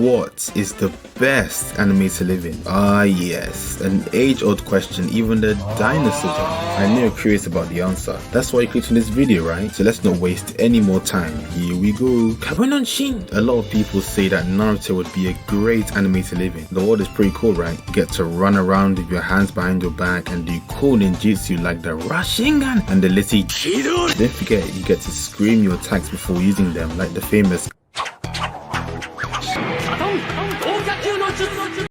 what is the best anime to live in? Ah yes, an age-old question even the dinosaurs are. I know you're curious about the answer. That's why you clicked on this video, right? So let's not waste any more time. Here we go. A lot of people say that Naruto would be a great anime to live in. The world is pretty cool, right? You get to run around with your hands behind your back and do cool ninjutsu like the Rasengan and the litty Kido. Don't forget, you get to scream your attacks before using them like the famous.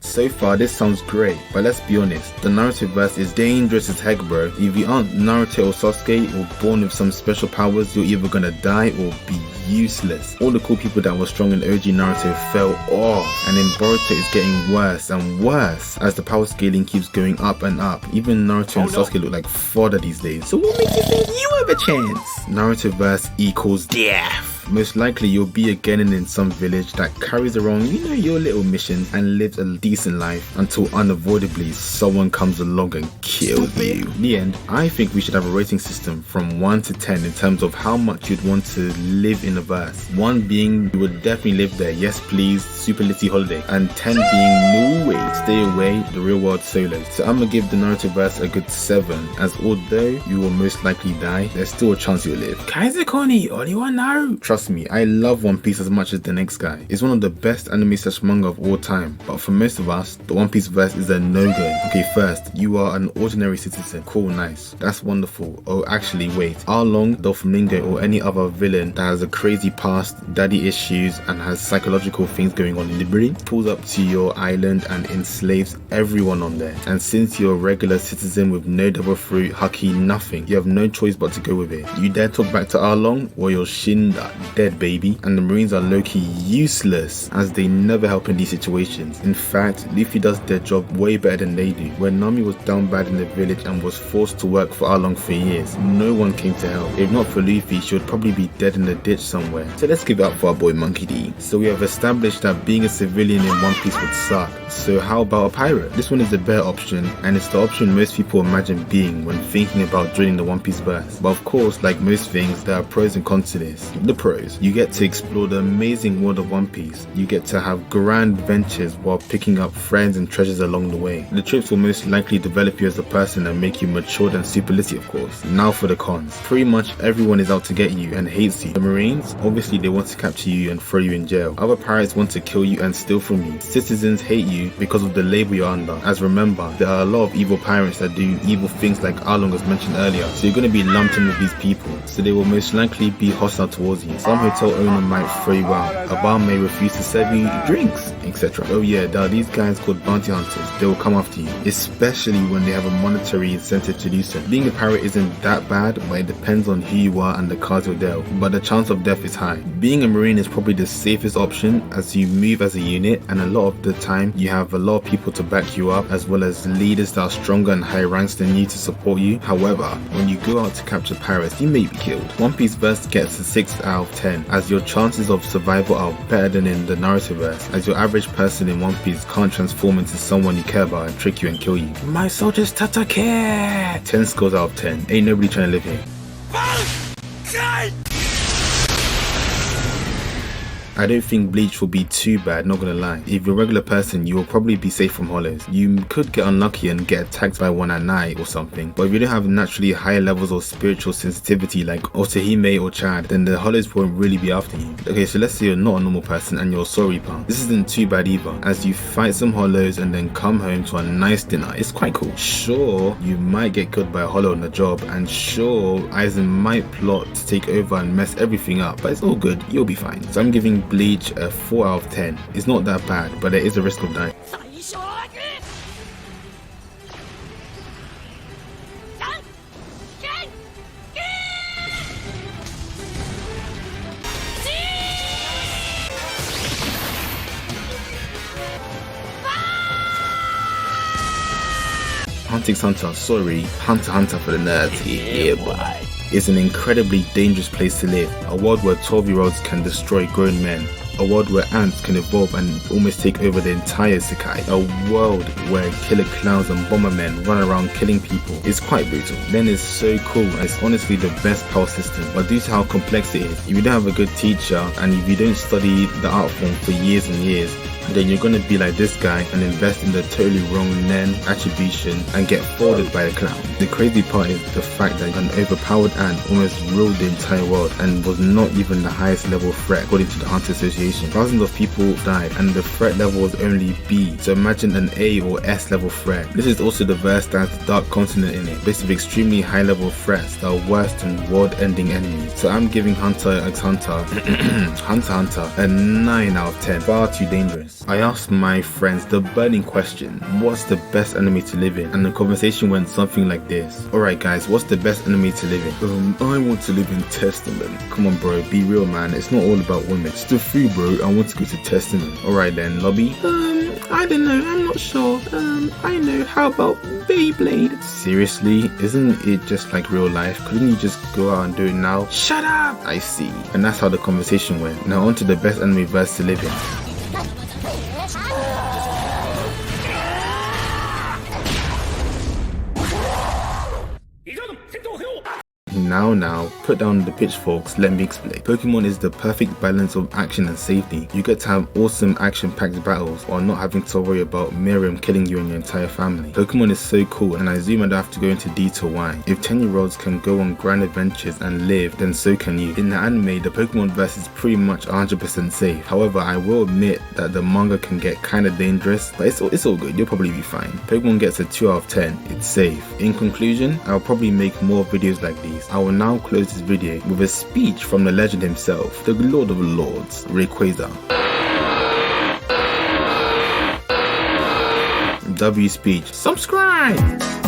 So far this sounds great, but let's be honest, the Naruto verse is dangerous as heck, bro. If you aren't Naruto or Sasuke or born with some special powers, you're either gonna die or be useless. All the cool people that were strong in OG Naruto fell off, and in Boruto it's getting worse and worse as the power scaling keeps going up and up. Even Naruto and Sasuke look like fodder these days. So what makes you think you have a chance? Naruto verse equals death. Most likely you'll be a genin in some village that carries around, you know, your little missions and lives a decent life until unavoidably someone comes along and kills you. In the end, I think we should have a rating system from 1 to 10 in terms of how much you'd want to live in a verse. 1 being you would definitely live there, yes please, super litty holiday, and 10 being no way, stay away, the real world solo. So I'm gonna give the Naruto verse a good 7, as although you will most likely die, there's still a chance you'll live. Kaizekoni, Oriwa Naru. Trust me, I love One Piece as much as the next guy. It's one of the best anime/manga of all time, but for most of us, the One Piece verse is a no-go. Okay, first, you are an ordinary citizen. Cool, nice. That's wonderful. Oh, actually, wait. Arlong, Doflamingo, or any other villain that has a crazy past, daddy issues, and has psychological things going on in Liberty, pulls up to your island and enslaves everyone on there. And since you're a regular citizen with no double fruit, haki, nothing, you have no choice but to go with it. You dare talk back to Arlong, or you're Shinda, dead baby. And the Marines are low-key useless as they never help in these situations. In fact, Luffy does their job way better than they do. When Nami was down bad in the village and was forced to work for Arlong for years, no one came to help. If not for Luffy, she would probably be dead in the ditch somewhere. So let's give it up for our boy Monkey D. So we have established that being a civilian in One Piece would suck. So how about a pirate? This one is the better option, and it's the option most people imagine being when thinking about joining the One Piece verse. But of course, like most things, there are pros and cons to this. The pros: you get to explore the amazing world of One Piece. You get to have grand ventures while picking up friends and treasures along the way. The trips will most likely develop you as a person and make you matured and super litty, of course. Now for the cons. Pretty much everyone is out to get you and hates you. The Marines, obviously they want to capture you and throw you in jail. Other pirates want to kill you and steal from you. Citizens hate you because of the label you're under. As remember, there are a lot of evil pirates that do evil things like Arlong was mentioned earlier. So you're going to be lumped in with these people. So they will most likely be hostile towards you. Some hotel owner might throw you out. A bar may refuse to serve you drinks, etc. Oh yeah, there are these guys called bounty hunters. They will come after you, especially when they have a monetary incentive to do so. Being a pirate isn't that bad, but it depends on who you are and the cards you're dealt. But the chance of death is high. Being a Marine is probably the safest option as you move as a unit, and a lot of the time you have a lot of people to back you up, as well as leaders that are stronger and higher ranks than you to support you. However, when you go out to capture pirates, you may be killed. One Piece verse gets a 6 out of 10, as your chances of survival are better than in the Naruto verse, as your average person in One Piece can't transform into someone you care about and trick you and kill you. My soldiers tatake! 10 scores out of 10. Ain't nobody trying to live here. I don't think Bleach will be too bad, not gonna lie. If you're a regular person, you will probably be safe from hollows. You could get unlucky and get attacked by one at night or something, but if you don't have naturally higher levels of spiritual sensitivity like Otohime or Chad, then the hollows won't really be after you. Okay, so let's say you're not a normal person and you're a Soul Reaper. This isn't too bad either, as you fight some hollows and then come home to a nice dinner. It's quite cool. Sure, you might get killed by a hollow on the job, and sure, Aizen might plot to take over and mess everything up, but it's all good, you'll be fine. So I'm giving Bleach a 4 out of 10. It's not that bad, but there is a risk of dying. Hunter x Hunter, sorry, Hunter x Hunter for the nerds. Yeah, boy. It's an incredibly dangerous place to live, a world where 12-year-olds can destroy grown men, a world where ants can evolve and almost take over the entire Sekai, a world where killer clowns and bombermen run around killing people. It's quite brutal. Then it's so cool, and it's honestly the best power system, but due to how complex it is, if you don't have a good teacher and if you don't study the art form for years and years, then you're gonna be like this guy and invest in the totally wrong Nen attribution and get folded by a clown. The crazy part is the fact that an overpowered ant almost ruled the entire world and was not even the highest level threat according to the Hunter Association. Thousands of people died and the threat level was only B, so imagine an A or S level threat. This is also the verse that has the Dark Continent in it, based with extremely high level threats that are worse than world ending enemies. So I'm giving Hunter x Hunter Hunter a 9 out of 10. Far too dangerous. I asked my friends the burning question, what's the best anime to live in? And the conversation went something like this. Alright guys, what's the best anime to live in? I want to live in Testament. Come on bro, be real man, it's not all about women. It's the food bro, I want to go to Testament. Alright then, Lobby? I don't know, I'm not sure. I know, how about Beyblade? Seriously? Isn't it just like real life? Couldn't you just go out and do it now? Shut up! I see. And that's how the conversation went. Now on to the best anime verse to live in. Now, put down the pitchforks, let me explain. Pokemon is the perfect balance of action and safety. You get to have awesome action-packed battles while not having to worry about Miriam killing you and your entire family. Pokemon is so cool, and I assume I don't have to go into detail why. If 10-year-olds can go on grand adventures and live, then so can you. In the anime, the Pokemon verse is pretty much 100% safe. However, I will admit that the manga can get kinda dangerous, but it's all good, you'll probably be fine. Pokemon gets a 2 out of 10, it's safe. In conclusion, I'll probably make more videos like these. I will now close this video with a speech from the legend himself, the Lord of Lords, Rayquaza. W speech. Subscribe!